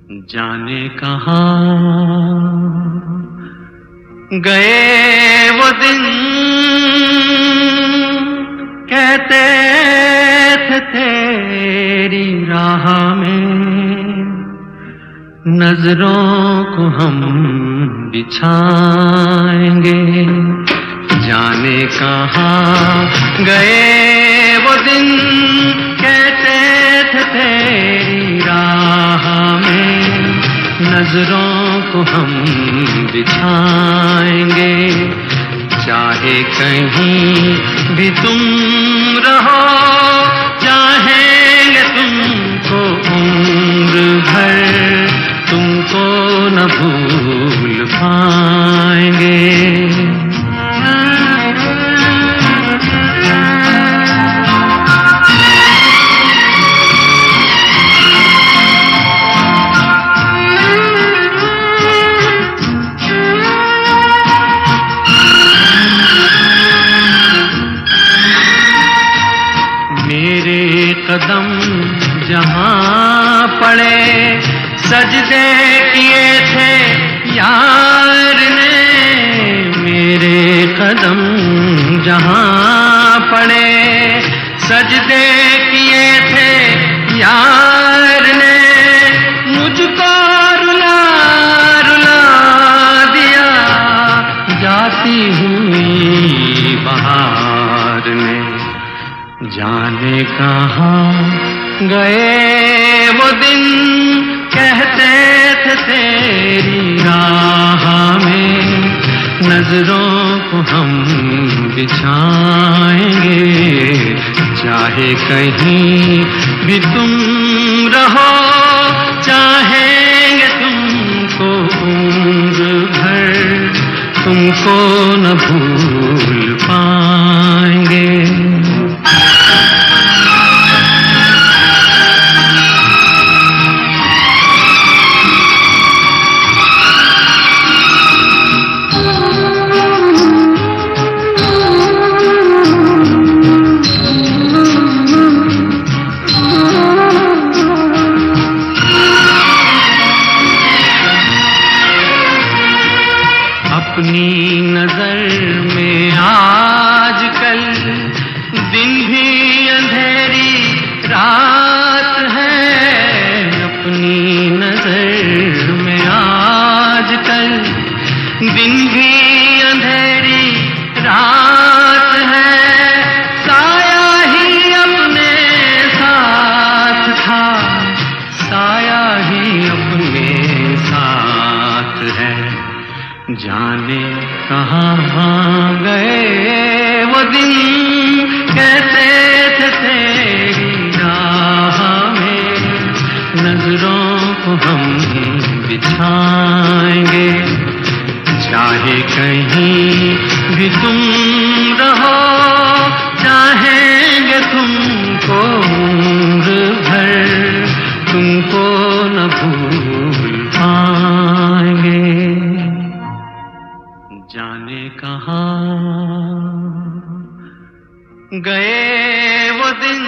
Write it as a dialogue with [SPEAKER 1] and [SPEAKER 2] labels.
[SPEAKER 1] जाने कहाँ गए वो दिन, कहते थे तेरी राह में नजरों को हम बिछाएंगे। जाने कहाँ गए वो दिन, कहते थे तेरी राह में नजरों को हम बिछाएंगे। चाहे कहीं भी तुम रहो, चाहेंगे तुमको उम्र भर, तुमको न भूल पाएंगे। कदम जहाँ पड़े सजदे किए थे यार ने, मेरे कदम जहाँ पड़े सजदे किए थे यार ने, मुझको रुला रुला दिया जाती हुई बहार ने। जाने कहाँ गए वो दिन, कहते थे तेरी राह में नजरों को हम बिछाएंगे। चाहे कहीं भी तुम रहो, चाहेंगे तुमको उम्र भर, तुमको न भूल पाएंगे। अपनी नजर में आजकल दिन भी अंधेरी रात है। अपनी नजर में आजकल दिन भी अंधेरी रात है। साया ही अपने साथ था, साया ही अपने साथ है। जाने कहाँ गए वो दिन, कहते थे तेरी राह में नजरों को हम बिछाएंगे। चाहे कहीं भी तुम रहो, चाहेंगे तुमको उम्र भर, तुमको न भूल पाएंगे। जाने कहाँ गए वो दिन,